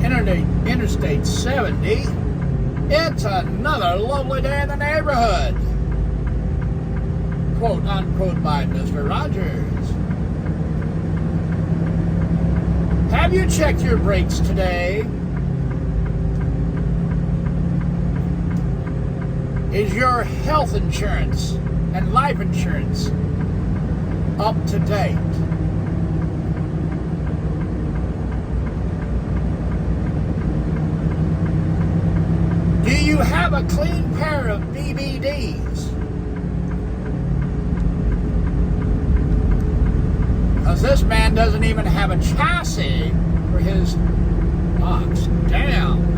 Interstate 70. It's another lovely day in the neighborhood. Quote unquote by Mr. Rogers. Have you checked your brakes today? Is your health insurance and life insurance up to date? Do you have a clean pair of BBDs? Because this man doesn't even have a chassis for his box. Damn.